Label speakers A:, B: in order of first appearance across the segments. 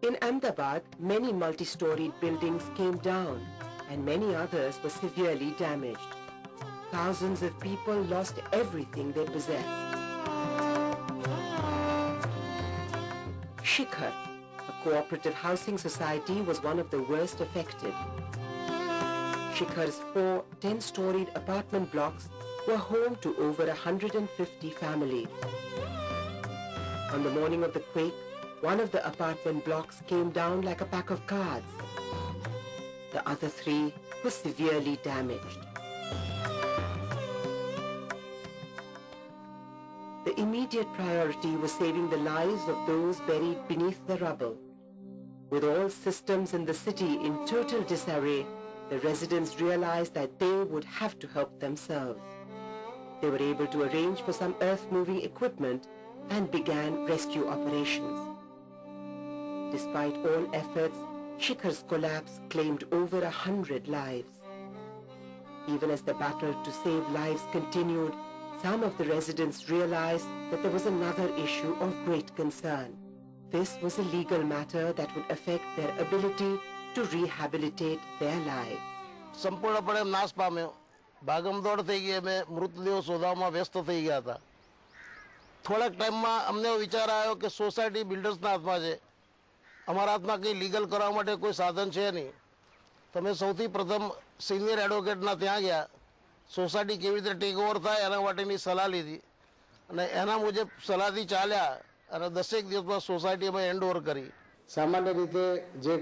A: In Ahmedabad, many multi-storied buildings came down and many others were severely damaged. Thousands of people lost everything they possessed. Shikhar, a cooperative housing society, was one of the worst affected. Shikhar's 4 10-storied apartment blocks were home to over 150 families. On the morning of the quake, one of the apartment blocks came down like a pack of cards. The other 3 were severely damaged. The immediate priority was saving the lives of those buried beneath the rubble. With all systems in the city in total disarray, the residents realized that they would have to help themselves. They were able to arrange for some earth-moving equipment and began rescue operations. Despite all efforts, Shikhar's collapse claimed over 100 lives. Even as the battle to save lives continued, some of the residents realized that there was another issue of great concern. This was a legal matter that would affect their ability to rehabilitate their lives.
B: સંપૂર્ણપણે નાશ પામ્યો. ભાગમદોડ થઈ ગઈ, અમે મૃતદેહો શોધવામાં વ્યસ્ત થઈ ગયા હતા. થોડાક ટાઈમમાં અમને વિચાર આવ્યો કે સોસાયટી બિલ્ડર્સના હાથમાં છે, અમારા હાથમાં કંઈ લીગલ કરવા માટે કોઈ સાધન છે નહીં. તમે સૌથી પ્રથમ સિનિયર એડવોકેટના ત્યાં ગયા, સોસાયટી કેવી રીતે ટેક ઓવર થાય એના માટેની સલાહ લીધી અને એના મુજબ સલાહથી ચાલ્યા અને 10 દિવસમાં સોસાયટી અમે હેન્ડ ઓવર કરી.
C: સામાન્ય રીતે જે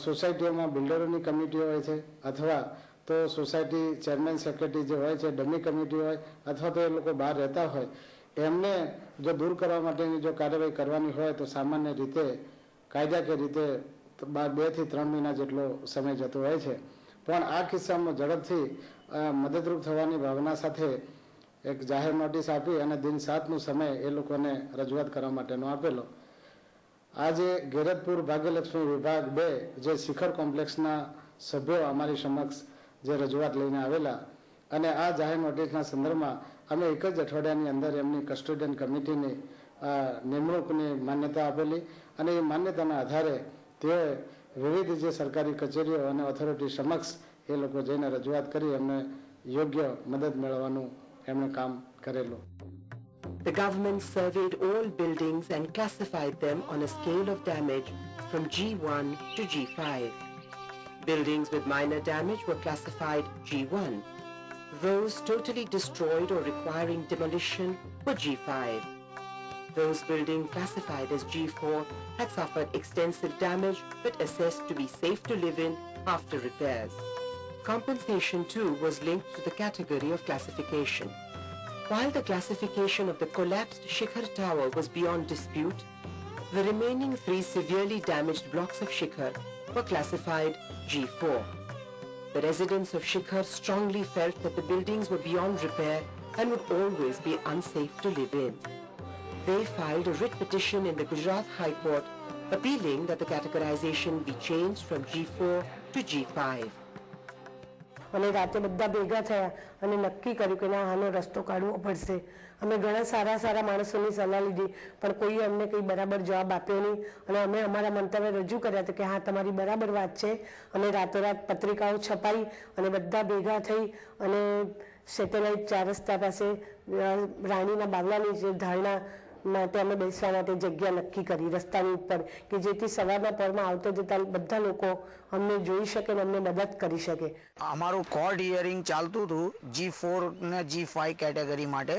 C: સોસાયટીઓમાં બિલ્ડરોની કમિટીઓ હોય છે અથવા તો સોસાયટી ચેરમેન સેક્રેટરી જે હોય છે ડમી કમિટી હોય અથવા તો એ લોકો બહાર રહેતા હોય એમને જો દૂર કરવા માટેની જો કાર્યવાહી કરવાની હોય તો સામાન્ય રીતે કાયદાકીય રીતે 2 થી 3 મહિના જેટલો સમય જતો હોય છે. પણ આ કિસ્સામાં ઝડપથી મદદરૂપ થવાની ભાવના સાથે એક જાહેર નોટિસ આપી અને દિન 7નો સમય એ લોકોને રજૂઆત કરવા માટેનો આપેલો. આજે ગેરતપુર ભાગ્યલક્ષ્મી વિભાગ 2 જે શિખર કોમ્પ્લેક્સના સભ્યો અમારી સમક્ષ જે રજૂઆત લઈને આવેલા અને આ જાહેર નોટિસના સંદર્ભમાં અમે એક જ અઠવાડિયાની અંદર એમની કસ્ટોડિયન કમિટીની નિમણૂકની માન્યતા આપેલી અને એ માન્યતાના આધારે તેઓએ વિવિધ જે સરકારી કચેરીઓ અને ઓથોરિટી સમક્ષ એ લોકો જઈને રજૂઆત કરી એમને યોગ્ય મદદ મેળવવાનું એમણે કામ કરેલું.
A: The government surveyed all buildings and classified them on a scale of damage from G1 to G5. Buildings with minor damage were classified G1. Those totally destroyed or requiring demolition were G5. Those buildings classified as G4 had suffered extensive damage but assessed to be safe to live in after repairs. Compensation too was linked to the category of classification. While the classification of the collapsed Shikhar tower was beyond dispute, the remaining 3 severely damaged blocks of Shikhar were classified G4. The residents of Shikhar strongly felt that the buildings were beyond repair and would always be unsafe to live in. They filed a writ petition in the Gujarat High Court appealing that the categorization be changed from G4 to G5.
D: અને રાતે બધા ભેગા થયા અને નક્કી કર્યું કે ના આનો રસ્તો કાઢવો પડશે. અમે ઘણા સારા માણસોની સલાહ લીધી પણ કોઈએ અમને કંઈ બરાબર જવાબ આપ્યો નહીં અને અમે અમારા મંતવ્ય રજૂ કર્યા હતા કે હા તમારી બરાબર વાત છે. અમે રાતોરાત પત્રિકાઓ છપાઈ અને બધા ભેગા થઈ અને સેટેલાઇટ 4 રસ્તા પાસે રાણીના બાવલાની જે ધારણા માટે અમે બેસવા માટે જગ્યા નક્કી કરી રસ્તાની ઉપર કે જેથી સવારના પરમાં આવતા જતા બધા લોકો અમને જોઈ શકે અને અમને મદદ કરી શકે.
E: અમારું કોર્ટ હિયરિંગ ચાલતું હતું G4 ને G5 કેટેગરી માટે.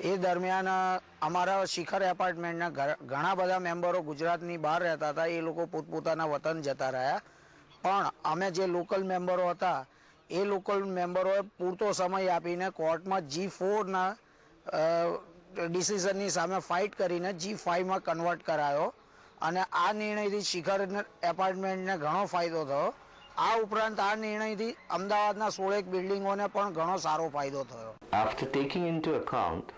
E: એ દરમિયાન અમારા શિખર એપાર્ટમેન્ટના ઘણા બધા મેમ્બરો ગુજરાતની બહાર રહેતા હતા. એ લોકો પોતપોતાના વતન જતા રહ્યા પણ અમે જે લોકલ મેમ્બરો હતા એ લોકલ મેમ્બરોએ પૂરતો સમય આપીને કોર્ટમાં G4ના ડિસિઝનની સામે ફાઇટ કરીને G5માં કન્વર્ટ કરાયો અને આ નિર્ણયથી શિખર એપાર્ટમેન્ટને ઘણો ફાયદો થયો. આ ઉપરાંત આ નિર્ણયથી અમદાવાદના 16 બિલ્ડિંગોને પણ ઘણો સારો ફાયદો થયો.
F: After taking into account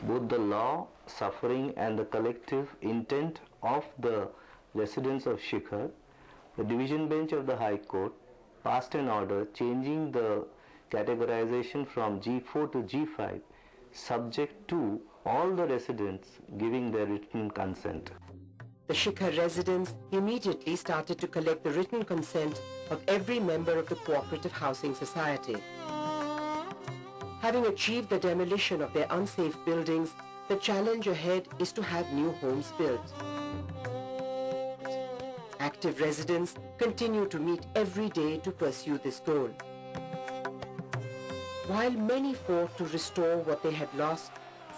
F: both the law, suffering and the collective intent of the residents of Shikhar, the division bench of the High Court passed an order changing the categorization from G4 to G5 subject to all the residents giving their written consent.
A: The Shikhar residents immediately started to collect the written consent of every member of the Cooperative Housing Society. Having achieved the demolition of their unsafe buildings, the challenge ahead is to have new homes built. Active residents continue to meet every day to pursue this goal. While many fought to restore what they had lost,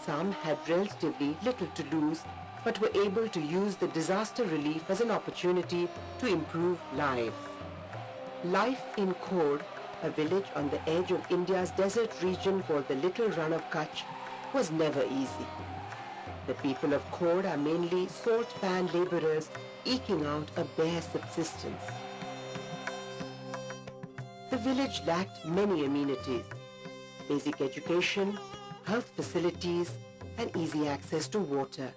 A: some had relatively little to lose, but were able to use the disaster relief as an opportunity to improve lives. Life in Khod, a village on the edge of India's desert region called the Little Run of Kutch, was never easy. The people of Khod are mainly salt pan laborers eking out a bare subsistence. The village lacked many amenities: basic education, health facilities, and easy access to water.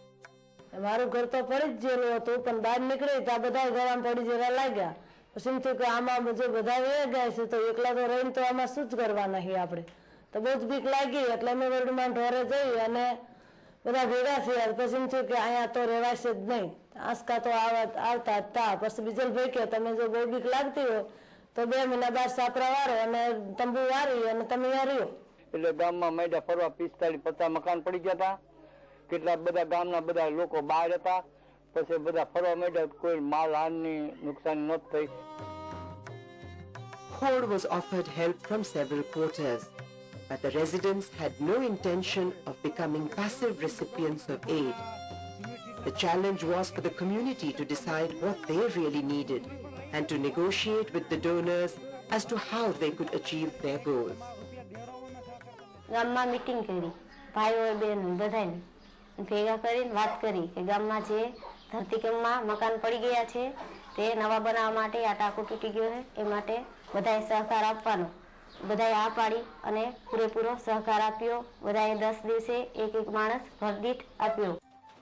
D: મારું ઘર તો પડી જ ગયેલું હતું, પણ બહાર નીકળે ત્યાં બધા ગળામાં પડી જવા લાગ્યા. પછી એમ થયું કે આમાં જે બધા વયા ગયા છે તો એકલા તો રહીને તો આમાં શું જ કરવાના છીએ આપણે. તો બહુ જ બીક લાગી, એટલે અમે વરડમાં ઢોરે જઈ અને બધા ભેગા થયા. પછી એમ થયું કે અહીંયા તો રહેવાશે જ નહીં, આંસકા તો આવતા જ તા. પછી બીજલભાઈ કે તમે જો બહુ બીક લાગતી હોય તો 2 મહિના બાદ સાપરા વારો અને તંબુ વારી અને તમે અહીંયા રહ્યો.
G: એટલે ગામમાં મેડા ફરવા 45-50 મકાન પડી ગયા હતા. કેટલા બધા ગામના બધા લોકો બહાર હતા. પછી બધા ફરવા માંડ્યા, કોઈ માલ હાની નુકસાન ન થઈ.
A: Khod was offered help from several quarters, but the residents had no intention of becoming passive recipients of aid. The challenge was for the community to decide what they really needed and to negotiate with the donors as to how they could achieve their goals.
H: ગામમાં meeting કરી, ભાઈઓ બહેન બધાને ભેગા કરીને વાત કરી કે ગામમાં જે ધરતીકંપમાં મકાન પડી ગયા છે તે નવા બનાવવા માટે આ ટાંકો તૂટી ગયો છે એ માટે બધાએ સહકાર આપવાનો. બધાએ આ પાડી અને પૂરેપૂરો સહકાર આપ્યો. બધાએ 10 દિવસે એક માણસ ઘર દીઠ આપ્યો.